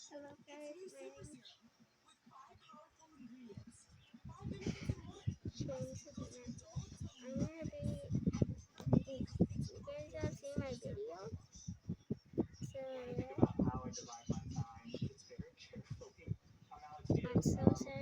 Hello guys, my name is Shane Sabina. I'm gonna be, if you guys have seen my video, so yeah, I'm so sad